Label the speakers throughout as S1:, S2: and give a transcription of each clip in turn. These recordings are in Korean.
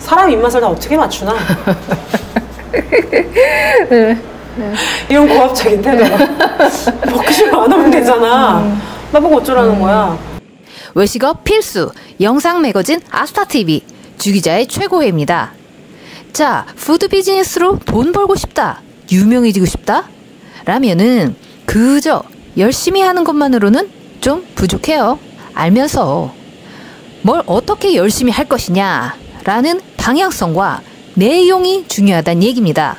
S1: 사람 입맛을 다 어떻게 맞추나?
S2: 네.
S1: 이런 고압적인 태도가. 먹고 싶으면 안 하면 되잖아. 나보고 어쩌라는 거야.
S2: 외식업 필수 영상 매거진 아스타TV 주기자의 최고회입니다. 자, 푸드 비즈니스로 돈 벌고 싶다, 유명해지고 싶다? 라면은 그저 열심히 하는 것만으로는 좀 부족해요. 알면서 뭘 어떻게 열심히 할 것이냐 라는 방향성과 내용이 중요하다는 얘기입니다.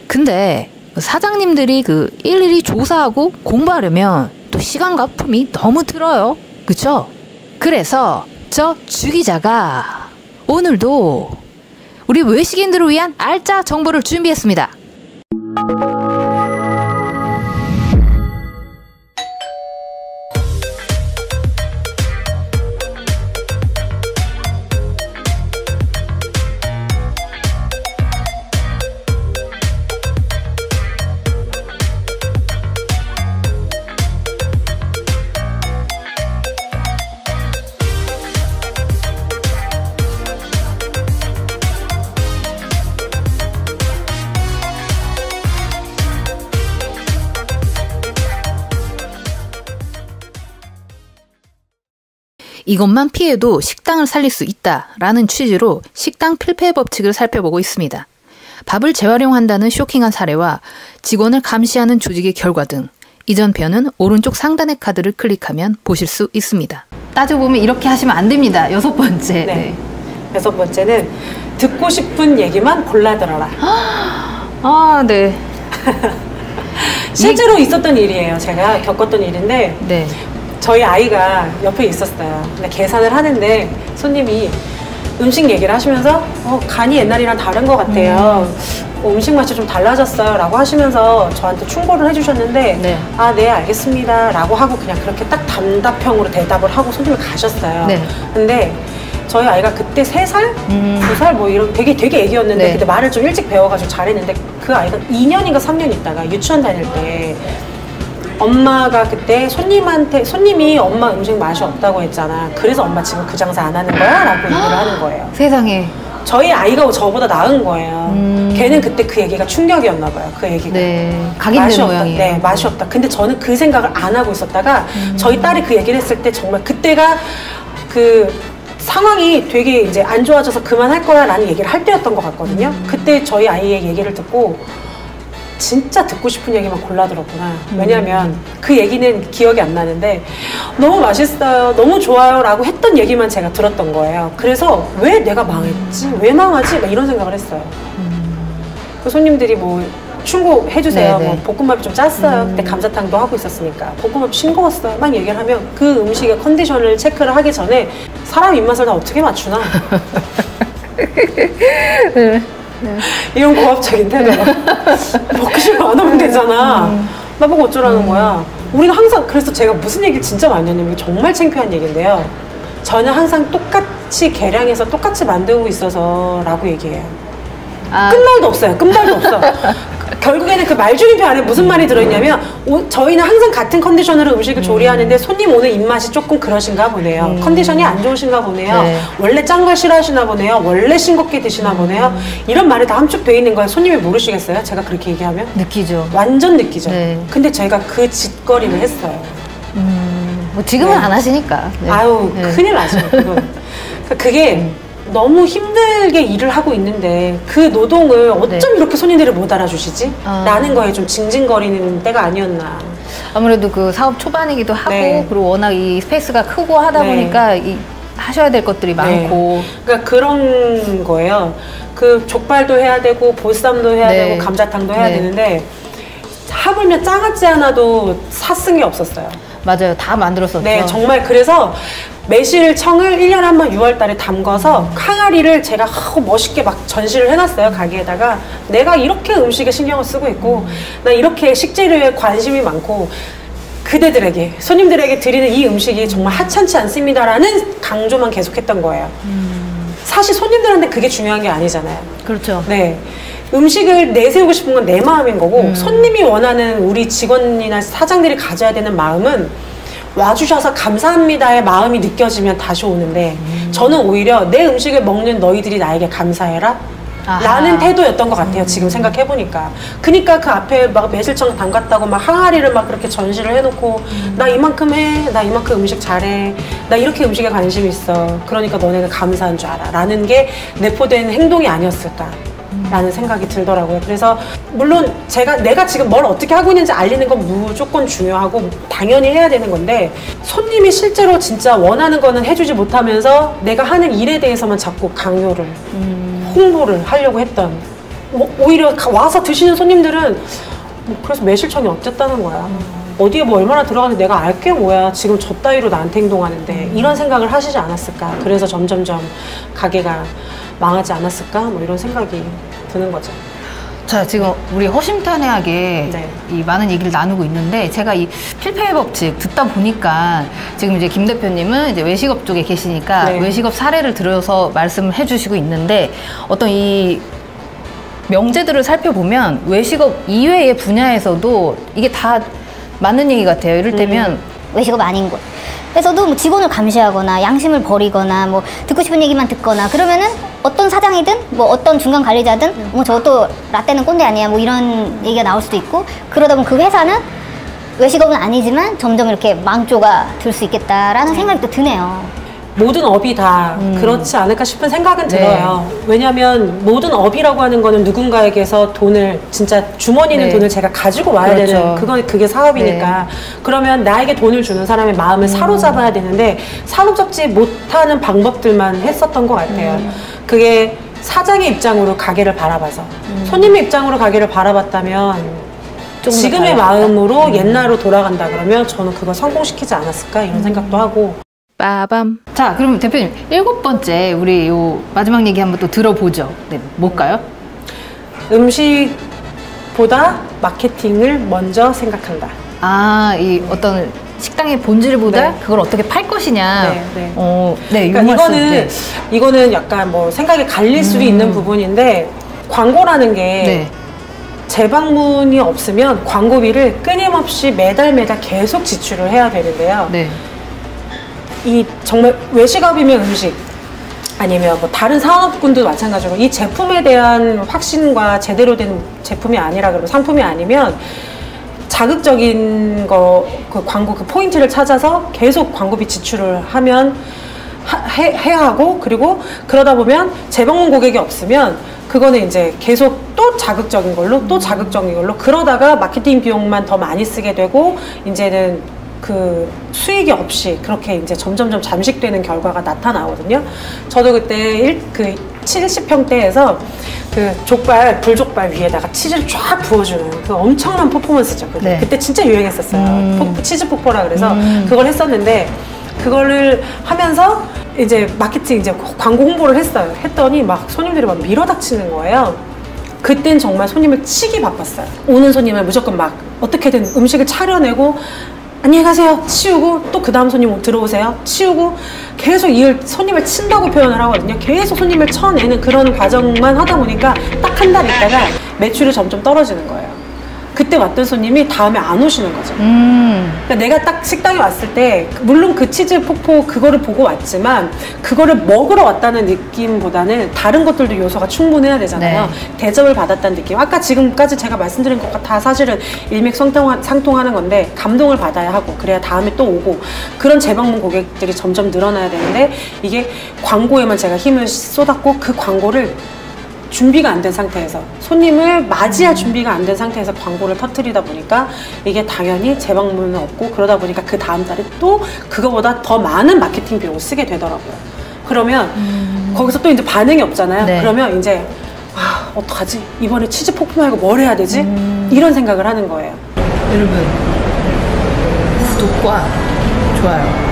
S2: 근데 사장님들이 일일이 조사하고 공부하려면 또 시간과 품이 너무 들어요. 그쵸? 그래서 저 주기자가 오늘도 우리 외식인들을 위한 알짜 정보를 준비했습니다. 이것만 피해도 식당을 살릴 수 있다라는 취지로 식당 필패 법칙을 살펴보고 있습니다. 밥을 재활용한다는 쇼킹한 사례와 직원을 감시하는 조직의 결과 등 이전 편은 오른쪽 상단의 카드를 클릭하면 보실 수 있습니다. 따져보면 이렇게 하시면 안 됩니다. 6번째.
S1: 네. 6번째는 듣고 싶은 얘기만 골라 들어라.
S2: 아, 네.
S1: 실제로 있었던 일이에요. 제가 겪었던 일인데
S2: 네.
S1: 저희 아이가 옆에 있었어요. 근데 계산을 하는데 손님이 음식 얘기를 하시면서 간이 옛날이랑 다른 것 같아요. 음식 맛이 좀 달라졌어요 라고 하시면서 저한테 충고를 해주셨는데
S2: 네.
S1: 아, 네, 알겠습니다 라고 하고 그냥 그렇게 딱 단답형으로 대답을 하고 손님을 가셨어요.
S2: 네.
S1: 근데 저희 아이가 그때 3살? 2살 뭐 이런 되게 애기였는데
S2: 네.
S1: 그때 말을 좀 일찍 배워가지고 잘했는데 그 아이가 2년인가 3년 있다가 유치원 다닐 때 엄마가 그때 손님이 엄마 음식 맛이 없다고 했잖아. 그래서 엄마 지금 그 장사 안 하는 거야? 라고 얘기를 하는 거예요.
S2: 세상에.
S1: 저희 아이가 저보다 나은 거예요. 걔는 그때 그 얘기가 충격이었나 봐요. 그 얘기가.
S2: 네. 각인된 모양이에요.
S1: 네, 맛이 없다. 근데 저는 그 생각을 안 하고 있었다가 저희 딸이 그 얘기를 했을 때 정말 그때가 그 상황이 되게 이제 안 좋아져서 그만할 거야 라는 얘기를 할 때였던 것 같거든요. 그때 저희 아이의 얘기를 듣고 진짜 듣고 싶은 얘기만 골라 들었구나. 왜냐면 그 얘기는 기억이 안 나는데 너무 맛있어요, 너무 좋아요 라고 했던 얘기만 제가 들었던 거예요. 그래서 왜 내가 망했지? 왜 망하지? 막 이런 생각을 했어요. 그 손님들이 뭐 충고해주세요. 뭐 볶음밥이 좀 짰어요. 그때 감자탕도 하고 있었으니까 볶음밥 싱거웠어요 막 얘기를 하면 그 음식의 컨디션을 체크를 하기 전에 사람 입맛을 다 어떻게 맞추나?
S2: 네.
S1: 이런 고압적인 태도가. 먹고 싶으면 안 하면 되잖아. 나보고 어쩌라는 거야. 우리는 항상, 그래서 제가 무슨 얘기를 진짜 많이 했냐면 정말 창피한 얘기인데요, 저는 항상 똑같이 계량해서 똑같이 만들고 있어서 라고 얘기해요. 끝말도 없어요. 끝말도 없어. 결국에는 그 말줄임표 안에 무슨 말이 들어있냐면 저희는 항상 같은 컨디션으로 음식을 조리하는데 손님 오늘 입맛이 조금 그러신가 보네요. 컨디션이 안 좋으신가 보네요. 네. 원래 짠 걸 싫어하시나 보네요. 원래 싱겁게 드시나 보네요. 이런 말이 다 함축 돼 있는 거예요. 손님이 모르시겠어요? 제가 그렇게 얘기하면?
S2: 느끼죠.
S1: 완전 느끼죠.
S2: 네.
S1: 근데 제가 그 짓거리를 했어요.
S2: 뭐 지금은 안 하시니까. 네.
S1: 아유, 큰일 나죠. 그게 너무 힘들게 일을 하고 있는데 그 노동을 어쩜 이렇게 손님들이 못 알아주시지? 라는 거에 좀 징징거리는 때가 아니었나.
S2: 아무래도 그 사업 초반이기도 하고 그리고 워낙 이 스페이스가 크고 하다 보니까 하셔야 될 것들이 많고.
S1: 그러니까 그런 거예요. 그 족발도 해야 되고 보쌈도 해야 되고 감자탕도 해야 되는데 하물며 짜같지 않아도 사쓴 게 없었어요.
S2: 맞아요. 다 만들었었죠.
S1: 네, 정말. 그래서 매실청을 1년에 한 번 6월 달에 담궈서 항아리를 제가 하고 멋있게 막 전시를 해놨어요. 가게에다가 내가 이렇게 음식에 신경을 쓰고 있고 나 이렇게 식재료에 관심이 많고 그대들에게, 손님들에게 드리는 이 음식이 정말 하찮지 않습니다라는 강조만 계속했던 거예요. 사실 손님들한테 그게 중요한 게 아니잖아요.
S2: 그렇죠.
S1: 네. 음식을 내세우고 싶은 건 내 마음인 거고 손님이 원하는 우리 직원이나 사장들이 가져야 되는 마음은 와주셔서 감사합니다의 마음이 느껴지면 다시 오는데 저는 오히려 내 음식을 먹는 너희들이 나에게 감사해라 라는 태도였던 것 같아요. 지금 생각해보니까. 그니까 그 앞에 막 매실청 담갔다고 막 항아리를 막 그렇게 전시를 해놓고 나 이만큼 해, 나 이만큼 음식 잘해, 나 이렇게 음식에 관심 있어, 그러니까 너네는 감사한 줄 알아 라는 게 내포된 행동이 아니었을까 라는 생각이 들더라고요. 그래서 물론 내가 지금 뭘 어떻게 하고 있는지 알리는 건 무조건 중요하고 당연히 해야 되는 건데, 손님이 실제로 진짜 원하는 거는 해주지 못하면서 내가 하는 일에 대해서만 자꾸 강요를 홍보를 하려고 했던, 오히려 와서 드시는 손님들은 그래서 매실청이 어쨌다는 거야, 어디에 뭐 얼마나 들어가는데 내가 알게 뭐야, 지금 저 따위로 나한테 행동하는데, 이런 생각을 하시지 않았을까. 그래서 점점점 가게가 망하지 않았을까, 뭐 이런 생각이 드는 거죠.
S2: 자, 지금 우리 허심탄회하게
S1: 네.
S2: 이 많은 얘기를 나누고 있는데, 제가 이 필패 법칙 듣다 보니까 지금 이제 김 대표님은 이제 외식업 쪽에 계시니까
S1: 네.
S2: 외식업 사례를 들어서 말씀을 해주시고 있는데, 어떤 이 명제들을 살펴보면 외식업 이외의 분야에서도 이게 다 맞는 얘기 같아요. 이를테면
S3: 외식업 아닌 곳. 그래서도 뭐 직원을 감시하거나 양심을 버리거나 뭐 듣고 싶은 얘기만 듣거나 그러면은 어떤 사장이든 뭐 어떤 중간 관리자든 뭐 저것도 라떼는 꼰대 아니야 뭐 이런 얘기가 나올 수도 있고, 그러다 보면 그 회사는 외식업은 아니지만 점점 이렇게 망조가 들 수 있겠다라는 생각이 또 드네요.
S1: 모든 업이 다 그렇지 않을까 싶은 생각은 들어요. 왜냐하면 모든 업이라고 하는 거는 누군가에게서 돈을, 진짜 주머니 있는
S2: 네.
S1: 돈을 제가 가지고 와야
S2: 그렇죠.
S1: 되는, 그게 사업이니까. 그러면 나에게 돈을 주는 사람의 마음을 사로잡아야 되는데 사로잡지 못하는 방법들만 했었던 것 같아요. 그게 사장의 입장으로 가게를 바라봐서, 손님의 입장으로 가게를 바라봤다면 지금의 마음으로 옛날로 돌아간다 그러면 저는 그걸 성공시키지 않았을까, 이런 생각도 하고.
S2: 빠밤. 자, 그럼 대표님 7번째 우리 요 마지막 얘기 한번 또 들어보죠. 네, 뭘까요?
S1: 음식보다 마케팅을 먼저 생각한다.
S2: 아, 이 어떤 식당의 본질보다
S1: 네.
S2: 그걸 어떻게 팔 것이냐.
S1: 네, 네.
S2: 네,
S1: 그러니까
S2: 요 말씀,
S1: 이거는 약간 뭐 생각이 갈릴 수도 있는 부분인데, 광고라는 게
S2: 네.
S1: 재방문이 없으면 광고비를 끊임없이 매달 계속 지출을 해야 되는데요.
S2: 네.
S1: 이 정말 외식업이면 음식, 아니면 뭐 다른 산업군도 마찬가지로 이 제품에 대한 확신과 제대로 된 제품이 아니라 그러면 상품이 아니면 자극적인 그 광고 그 포인트를 찾아서 계속 광고비 지출을 하면 해야 하고, 그리고 그러다 보면 재방문 고객이 없으면 그거는 이제 계속 또 자극적인 걸로 또 자극적인 걸로 그러다가 마케팅 비용만 더 많이 쓰게 되고, 이제는 그 수익이 없이 그렇게 이제 점점점 잠식되는 결과가 나타나거든요. 저도 그때 70평대에서 그 불족발 위에다가 치즈를 쫙 부어주는 그 엄청난 퍼포먼스죠.
S2: 네.
S1: 그때 진짜 유행했었어요. 치즈 폭포라 그래서 그걸 했었는데, 그거를 하면서 이제 마케팅 이제 광고 홍보를 했어요. 했더니 막 손님들이 막 밀어닥치는 거예요. 그땐 정말 손님을 치기 바빴어요. 오는 손님을 무조건 막 어떻게든 음식을 차려내고 안녕히 가세요 치우고, 또 그 다음 손님 들어오세요 치우고, 계속 손님을 친다고 표현을 하거든요. 계속 손님을 쳐내는 그런 과정만 하다 보니까 딱 한 달 있다가 매출이 점점 떨어지는 거예요. 그때 왔던 손님이 다음에 안 오시는 거죠. 그러니까 내가 딱 식당에 왔을 때 물론 그 치즈 폭포 그거를 보고 왔지만 그거를 먹으러 왔다는 느낌보다는 다른 것들도 요소가 충분해야 되잖아요.
S2: 네.
S1: 대접을 받았다는 느낌. 아까 지금까지 제가 말씀드린 것과 다 사실은 일맥상통하는 건데, 감동을 받아야 하고 그래야 다음에 또 오고, 그런 재방문 고객들이 점점 늘어나야 되는데, 이게 광고에만 제가 힘을 쏟았고 그 광고를 준비가 안 된 상태에서, 손님을 맞이할 준비가 안 된 상태에서 광고를 터뜨리다 보니까 이게 당연히 재방문은 없고, 그러다 보니까 그 다음 달에 또 그거보다 더 많은 마케팅 비용을 쓰게 되더라고요. 그러면 거기서 또 이제 반응이 없잖아요.
S2: 네.
S1: 그러면 이제 어떡하지? 이번에 치즈 폭포 말고 뭘 해야 되지? 이런 생각을 하는 거예요.
S2: 여러분, 구독과 좋아요.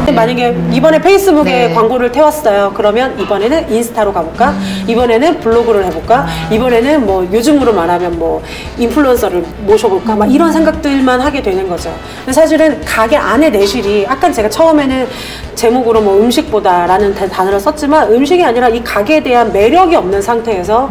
S1: 만약에 이번에 페이스북에
S2: 네.
S1: 광고를 태웠어요. 그러면 이번에는 인스타로 가볼까? 이번에는 블로그를 해볼까? 이번에는 뭐 요즘으로 말하면 뭐 인플루언서를 모셔볼까? 막 이런 생각들만 하게 되는 거죠. 근데 사실은 가게 안에 내실이, 아까 제가 처음에는 제목으로 뭐 음식보다라는 단어를 썼지만, 음식이 아니라 이 가게에 대한 매력이 없는 상태에서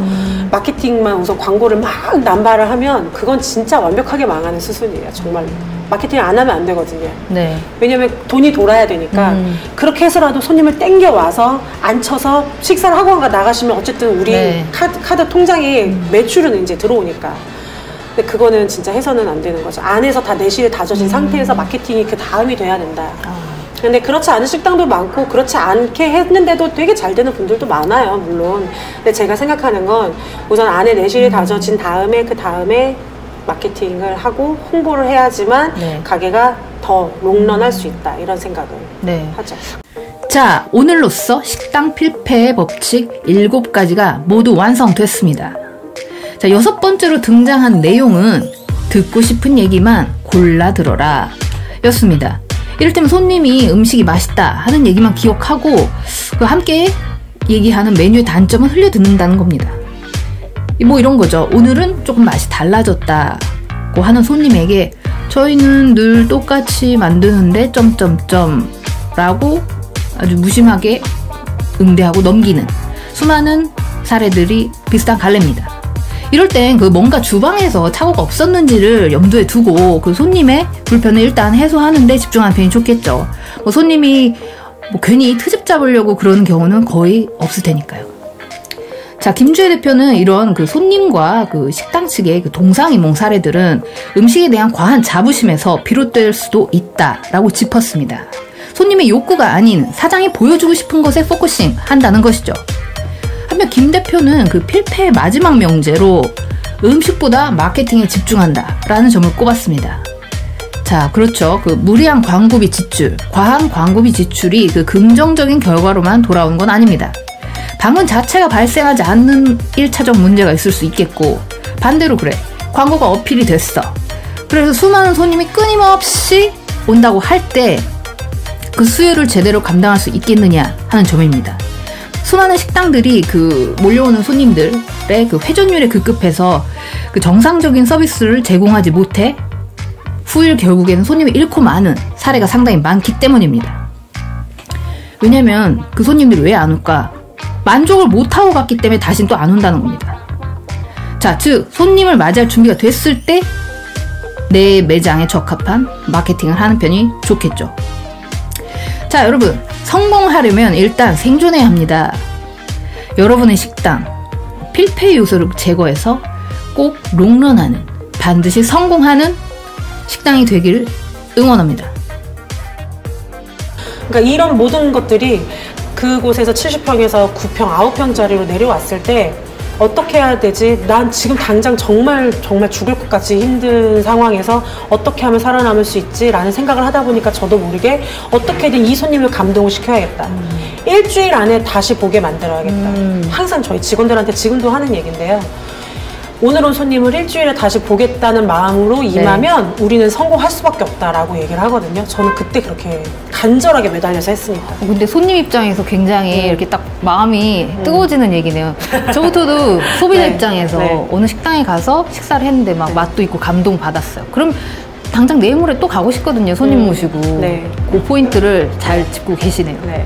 S1: 마케팅만 우선 광고를 막 남발을 하면 그건 진짜 완벽하게 망하는 수순이에요. 정말로. 마케팅을 안 하면 안 되거든요.
S2: 네.
S1: 왜냐면 돈이 돌아야 되니까 그렇게 해서라도 손님을 땡겨와서 앉혀서 식사를 하고 나가시면 어쨌든 우리
S2: 네.
S1: 카드 통장에 매출은 이제 들어오니까. 근데 그거는 진짜 해서는 안 되는 거죠. 안에서 다 내실에 다져진 상태에서 마케팅이 그 다음이 돼야 된다. 근데 그렇지 않은 식당도 많고 그렇지 않게 했는데도 되게 잘 되는 분들도 많아요, 물론. 근데 제가 생각하는 건 우선 안에 내실이 다져진 다음에 그 다음에 마케팅을 하고 홍보를 해야지만
S2: 네.
S1: 가게가 더 롱런할 수 있다, 이런 생각을
S2: 네.
S1: 하죠.
S2: 자, 오늘로써 식당 필패의 법칙 7가지가 모두 완성됐습니다. 자, 6번째로 등장한 내용은 듣고 싶은 얘기만 골라 들어라 였습니다. 이를테면 손님이 음식이 맛있다 하는 얘기만 기억하고 그 함께 얘기하는 메뉴의 단점은 흘려 듣는다는 겁니다. 뭐 이런 거죠. 오늘은 조금 맛이 달라졌다고 하는 손님에게 저희는 늘 똑같이 만드는데 점점점 라고 아주 무심하게 응대하고 넘기는 수많은 사례들이 비슷한 갈래입니다. 이럴 땐 그 뭔가 주방에서 착오가 없었는지를 염두에 두고 그 손님의 불편을 일단 해소하는데 집중하는 편이 좋겠죠. 뭐 손님이 뭐 괜히 트집 잡으려고 그러는 경우는 거의 없을 테니까요. 자, 김주혜 대표는 이런 그 손님과 그 식당 측의 그 동상이몽 사례들은 음식에 대한 과한 자부심에서 비롯될 수도 있다라고 짚었습니다. 손님의 욕구가 아닌 사장이 보여주고 싶은 것에 포커싱 한다는 것이죠. 한편 김 대표는 그 필패의 마지막 명제로 음식보다 마케팅에 집중한다라는 점을 꼽았습니다. 자, 그렇죠. 그 무리한 광고비 지출, 과한 광고비 지출이 그 긍정적인 결과로만 돌아오는 건 아닙니다. 방문 자체가 발생하지 않는 1차적 문제가 있을 수 있겠고, 반대로 그래. 광고가 어필이 됐어. 그래서 수많은 손님이 끊임없이 온다고 할 때 그 수요를 제대로 감당할 수 있겠느냐 하는 점입니다. 수많은 식당들이 그 몰려오는 손님들의 그 회전율에 급급해서 그 정상적인 서비스를 제공하지 못해 후일 결국에는 손님이 잃고 마는 사례가 상당히 많기 때문입니다. 왜냐면 그 손님들이 왜 안 올까? 만족을 못하고 갔기 때문에 다시는 또 안 온다는 겁니다. 자, 즉 손님을 맞이할 준비가 됐을 때 내 매장에 적합한 마케팅을 하는 편이 좋겠죠. 자, 여러분, 성공하려면 일단 생존해야 합니다. 여러분의 식당 필패 요소를 제거해서 꼭 롱런하는, 반드시 성공하는 식당이 되기를 응원합니다.
S1: 그러니까 이런 모든 것들이 그곳에서 70평에서 9평, 9평짜리로 내려왔을 때 어떻게 해야 되지? 난 지금 당장 정말 죽을 것 같이 힘든 상황에서 어떻게 하면 살아남을 수 있지? 라는 생각을 하다 보니까 저도 모르게 어떻게든 이 손님을 감동을 시켜야겠다. 일주일 안에 다시 보게 만들어야겠다. 항상 저희 직원들한테 지금도 하는 얘기인데요. 오늘 온 손님을 일주일에 다시 보겠다는 마음으로 임하면 우리는 성공할 수밖에 없다라고 얘기를 하거든요. 저는 그때 그렇게 간절하게 매달려서 했으니까.
S2: 근데 손님 입장에서 굉장히 이렇게 딱 마음이 뜨거워지는 얘기네요. 저부터도 소비자
S1: 네.
S2: 입장에서
S1: 네.
S2: 어느 식당에 가서 식사를 했는데 막 맛도 있고 감동 받았어요. 그럼 당장 내일 모레 또 가고 싶거든요. 손님 모시고.
S1: 네.
S2: 그 포인트를 잘 짚고 계시네요.
S1: 네.